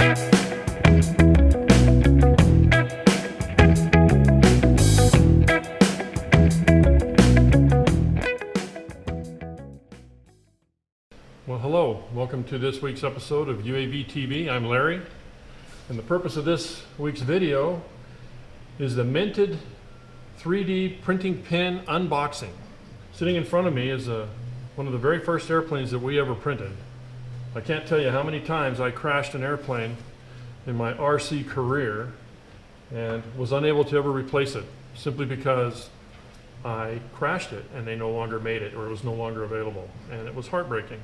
Well, hello. Welcome to this week's episode of UAV TV. I'm Larry, and the purpose of this week's video is the minted 3D printing pin unboxing. Sitting in front of me is one of the very first airplanes that we ever printed. I can't tell you how many times I crashed an airplane in my RC career and was unable to ever replace it simply because I crashed it and they no longer made it, or it was no longer available, and it was heartbreaking.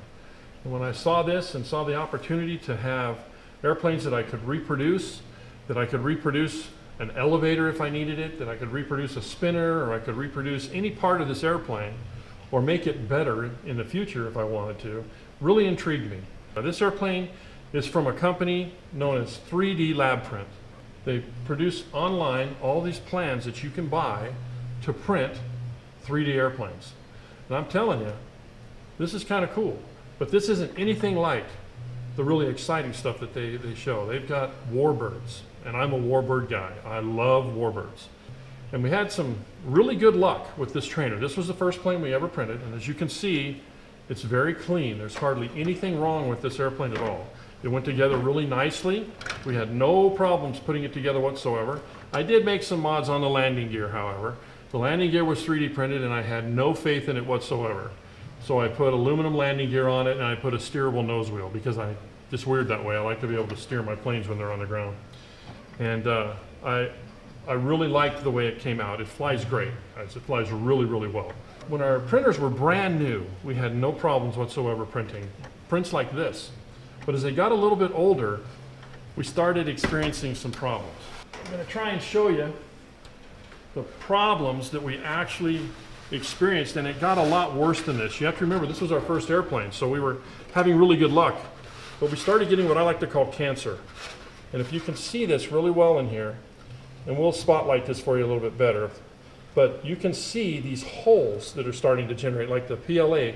And when I saw this and saw the opportunity to have airplanes that I could reproduce an elevator if I needed it, that I could reproduce a spinner, or I could reproduce any part of this airplane or make it better in the future if I wanted to, really intrigued me. This airplane is from a company known as 3D Lab Print. They produce online all these plans that you can buy to print 3D airplanes. And I'm telling you, this is kind of cool. But this isn't anything like the really exciting stuff that they show. They've got warbirds, and I'm a warbird guy. I love warbirds. And we had some really good luck with this trainer. This was the first plane we ever printed, and as you can see, it's very clean. There's hardly anything wrong with this airplane at all. It went together really nicely. We had no problems putting it together whatsoever. I did make some mods on the landing gear, however. The landing gear was 3D printed, and I had no faith in it whatsoever. So I put aluminum landing gear on it, and I put a steerable nose wheel because I just weird that way. I like to be able to steer my planes when they're on the ground. And I really liked the way it came out. It flies great. It flies really, really well. When our printers were brand new, we had no problems whatsoever printing prints like this. But as they got a little bit older, we started experiencing some problems. I'm going to try and show you the problems that we actually experienced, and it got a lot worse than this. You have to remember, this was our first airplane, so we were having really good luck. But we started getting what I like to call cancer. And if you can see this really well in here, and we'll spotlight this for you a little bit better, but you can see these holes that are starting to generate, like the PLA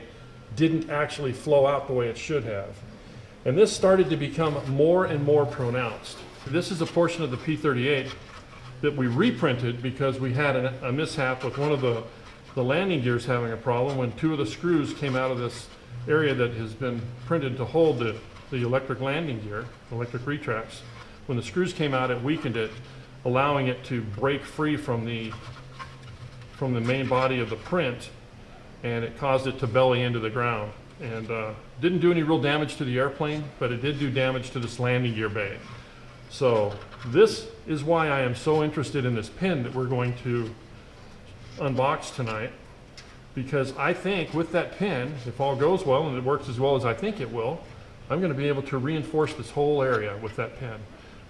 didn't actually flow out the way it should have. And this started to become more and more pronounced. This is a portion of the P-38 that we reprinted because we had a mishap with one of the landing gears having a problem when two of the screws came out of this area that has been printed to hold the electric landing gear, electric retracts. When the screws came out, it weakened it, allowing it to break free from the main body of the print, and it caused it to belly into the ground. And didn't do any real damage to the airplane, but it did do damage to this landing gear bay. So this is why I am so interested in this pin that we're going to unbox tonight, because I think with that pin, if all goes well and it works as well as I think it will, I'm going to be able to reinforce this whole area with that pin,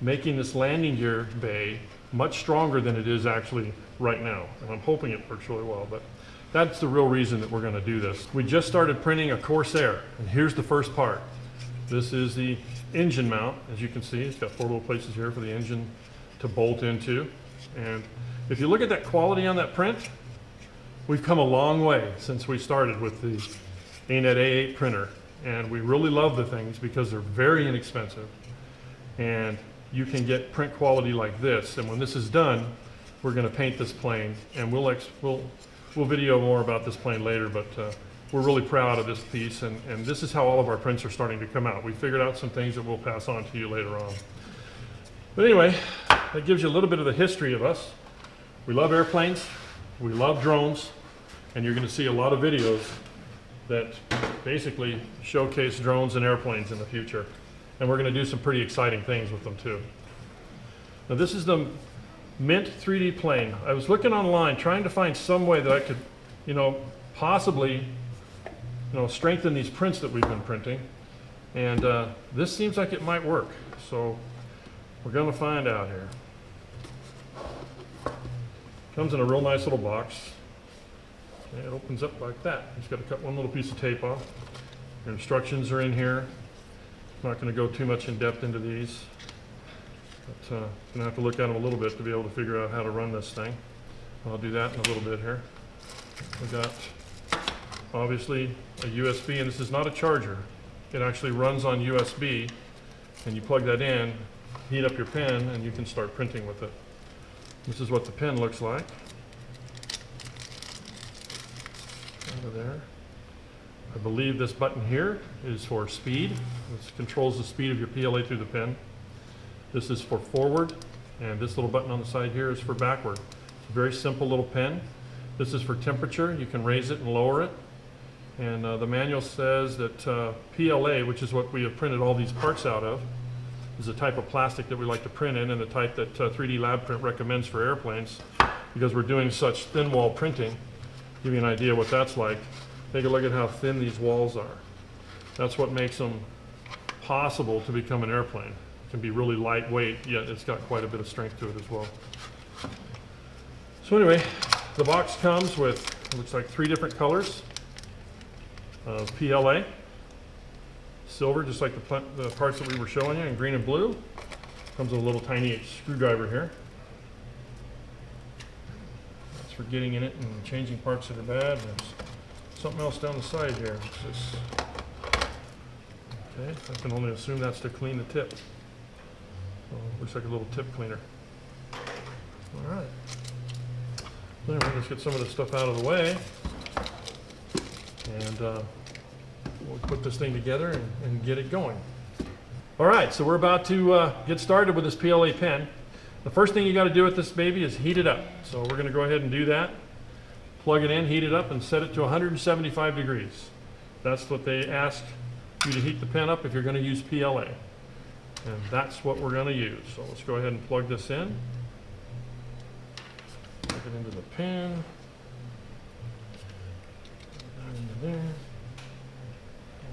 making this landing gear bay much stronger than it is actually right now. And I'm hoping it works really well, but that's the real reason that we're going to do this. We just started printing a Corsair, and here's the first part. This is the engine mount. As you can see, it's got 4 little places here for the engine to bolt into. And if you look at that quality on that print, we've come a long way since we started with the ANET A8 printer. And we really love the things because they're very inexpensive. And you can get print quality like this. And when this is done, we're going to paint this plane. And we'll video more about this plane later, but we're really proud of this piece. And this is how all of our prints are starting to come out. We figured out some things that we'll pass on to you later on. But anyway, that gives you a little bit of the history of us. We love airplanes, we love drones, and you're going to see a lot of videos that basically showcase drones and airplanes in the future. And we're going to do some pretty exciting things with them too. Now this is the MYNT3D plane. I was looking online trying to find some way that I could, possibly, strengthen these prints that we've been printing. And this seems like it might work. So we're going to find out here. Comes in a real nice little box. Okay, it opens up like that. Just got to cut one little piece of tape off. Your instructions are in here. I'm not going to go too much in depth into these, but I'm going to have to look at them a little bit to be able to figure out how to run this thing. I'll do that in a little bit here. We've got obviously a USB, and this is not a charger. It actually runs on USB, and you plug that in, heat up your pen, and you can start printing with it. This is what the pen looks like. Over there. I believe this button here is for speed. This controls the speed of your PLA through the pen. This is for forward, and this little button on the side here is for backward. It's a very simple little pen. This is for temperature. You can raise it and lower it. And the manual says that PLA, which is what we have printed all these parts out of, is a type of plastic that we like to print in, and the type that 3D Lab Print recommends for airplanes, because we're doing such thin wall printing. Give you an idea what that's like. Take a look at how thin these walls are. That's what makes them possible to become an airplane. It can be really lightweight, yet it's got quite a bit of strength to it as well. So anyway, the box comes with, it looks like 3 different colors of PLA. Silver, just like the parts that we were showing you, and green and blue. Comes with a little tiny screwdriver here. That's for getting in it and changing parts that are bad. There's something else down the side here. Okay, I can only assume that's to clean the tip. So looks like a little tip cleaner. All right. Anyway, let's get some of this stuff out of the way. And we'll put this thing together and get it going. All right, so we're about to get started with this PLA pen. The first thing you got to do with this baby is heat it up. So we're going to go ahead and do that. Plug it in, heat it up, and set it to 175 degrees. That's what they ask you to heat the pen up if you're going to use PLA. And that's what we're going to use. So let's go ahead and plug this in. Plug it into the pen. Into there. And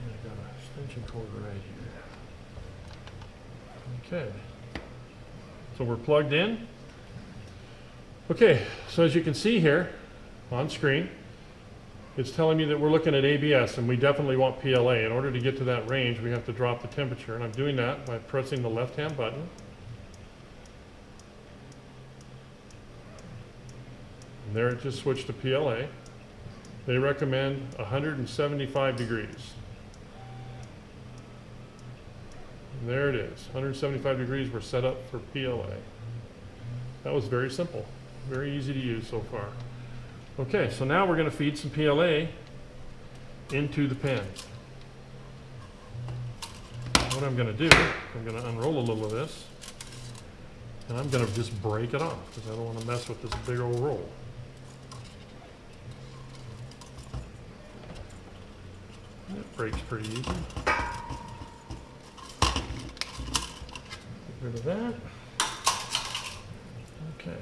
I got an extension cord right here. Okay. So we're plugged in. Okay, so as you can see here on screen, it's telling me that we're looking at ABS, and we definitely want PLA. In order to get to that range, we have to drop the temperature, and I'm doing that by pressing the left-hand button. And there it just switched to PLA. They recommend 175 degrees. And there it is, 175 degrees, we're set up for PLA. That was very simple, very easy to use so far. Okay, so now we're going to feed some PLA into the pen. What I'm going to do, I'm going to unroll a little of this, and I'm going to just break it off because I don't want to mess with this big old roll. It breaks pretty easy. Get rid of that. Okay,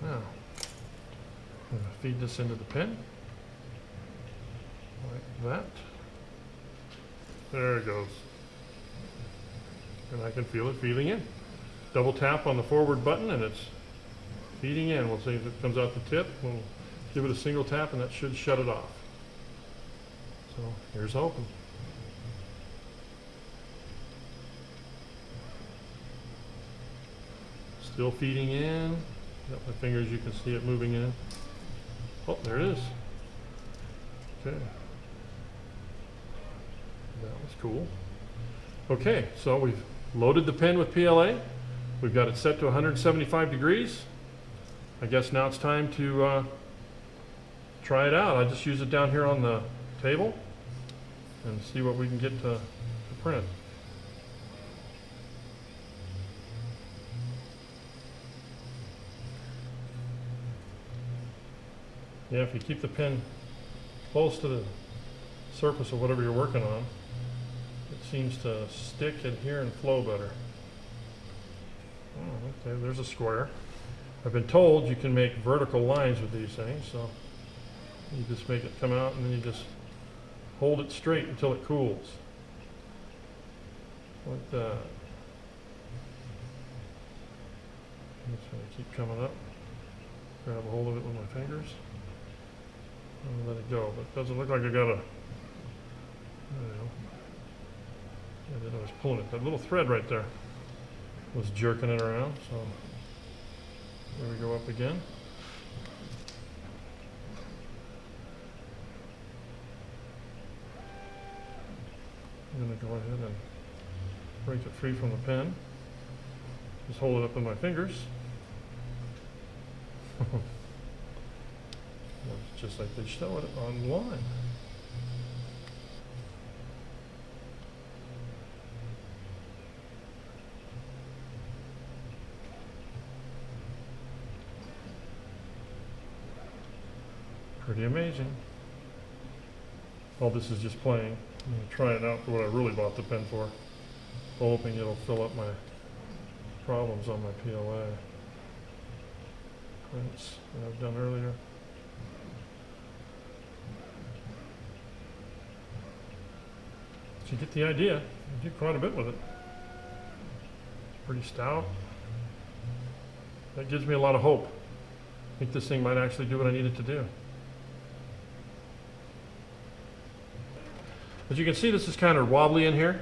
now I'm going to feed this into the pen, like that. There it goes. And I can feel it feeding in. Double tap on the forward button and it's feeding in. We'll see if it comes out the tip. We'll give it a single tap and that should shut it off. So here's hoping. Still feeding in. Got my fingers, you can see it moving in. Oh, there it is. Okay. That was cool. Okay, so we've loaded the pen with PLA. We've got it set to 175 degrees. I guess now it's time to try it out. I just use it down here on the table and see what we can get to print. Yeah, if you keep the pen close to the surface of whatever you're working on, it seems to stick, adhere, and flow better. Oh, okay, there's a square. I've been told you can make vertical lines with these things, so you just make it come out and then you just hold it straight until it cools. Like that. I'm just going to keep coming up. Grab a hold of it with my fingers. And let it go, but it doesn't look like I got a, I don't know. I was pulling it. That little thread right there was jerking it around, so there we go up again. I'm going to go ahead and break it free from the pen. Just hold it up in my fingers. Just like they show it online. Pretty amazing. All this is just playing. I'm going to try it out for what I really bought the pen for. Hoping it'll fill up my problems on my PLA prints that I've done earlier. So you get the idea. You do quite a bit with it. It's pretty stout. That gives me a lot of hope. I think this thing might actually do what I need it to do. As you can see, this is kind of wobbly in here.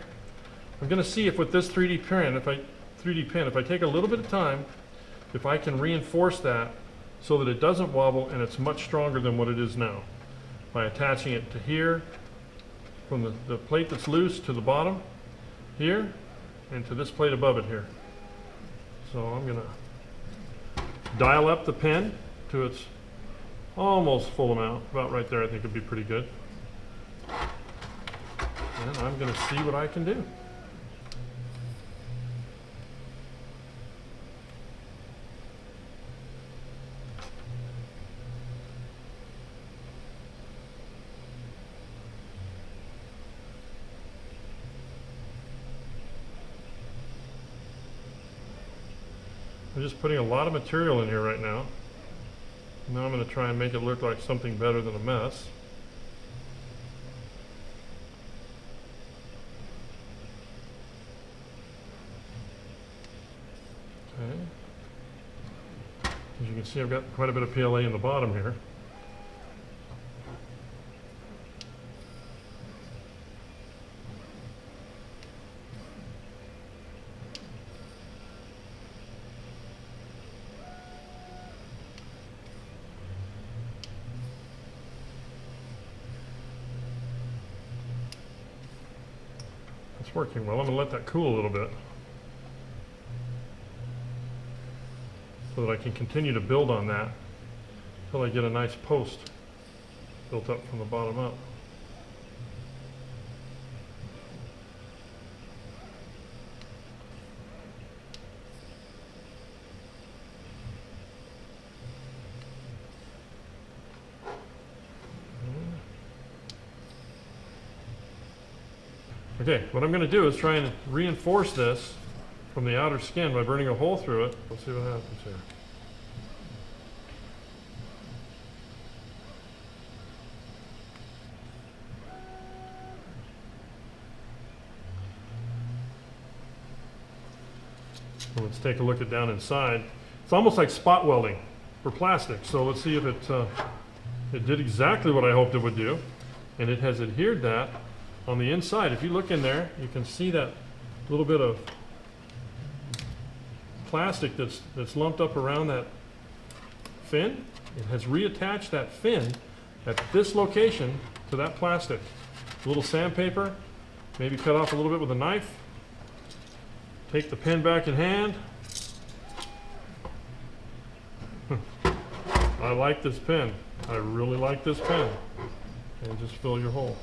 I'm going to see if with this 3D pen, if I take a little bit of time, if I can reinforce that so that it doesn't wobble and it's much stronger than what it is now. By attaching it to here, from the plate that's loose to the bottom, here, and to this plate above it here. So I'm going to dial up the pen to its almost full amount. About right there I think would be pretty good. And I'm going to see what I can do. I'm just putting a lot of material in here right now. Now I'm going to try and make it look like something better than a mess. Okay. As you can see, I've got quite a bit of PLA in the bottom here. It's working well. I'm going to let that cool a little bit so that I can continue to build on that until I get a nice post built up from the bottom up. Okay, what I'm going to do is try and reinforce this from the outer skin by burning a hole through it. Let's see what happens here. So let's take a look at down inside. It's almost like spot welding for plastic. So let's see if it did exactly what I hoped it would do. And it has adhered that on the inside. If you look in there, you can see that little bit of plastic that's lumped up around that fin. It has reattached that fin at this location to that plastic. A little sandpaper, maybe cut off a little bit with a knife. Take the pen back in hand. I like this pen. I really like this pen. And just fill your hole.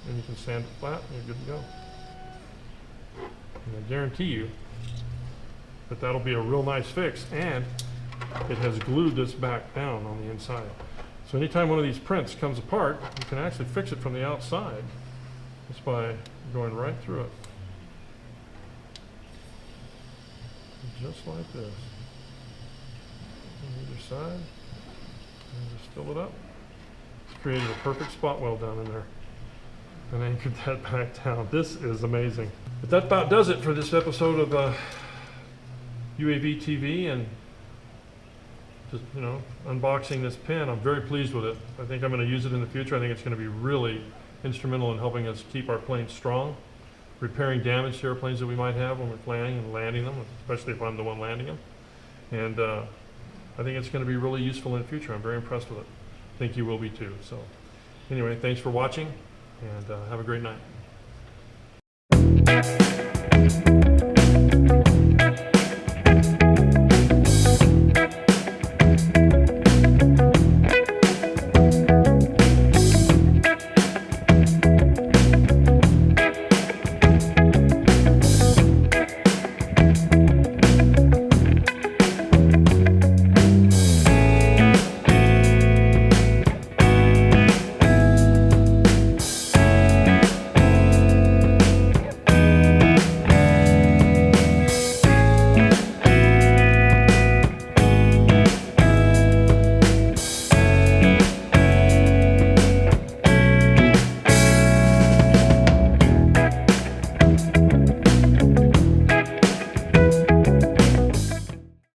And you can sand it flat and you're good to go. And I guarantee you that that'll be a real nice fix, and it has glued this back down on the inside. So anytime one of these prints comes apart, you can actually fix it from the outside just by going right through it. Just like this. On either side. And just fill it up. It's created a perfect spot weld down in there. And anchored that back down. This is amazing. But that about does it for this episode of UAV TV and just, you know, unboxing this pen. I'm very pleased with it. I think I'm going to use it in the future. I think it's going to be really instrumental in helping us keep our planes strong, repairing damaged airplanes that we might have when we're flying and landing them, especially if I'm the one landing them. And I think it's going to be really useful in the future. I'm very impressed with it. I think you will be too. So anyway, thanks for watching, and have a great night.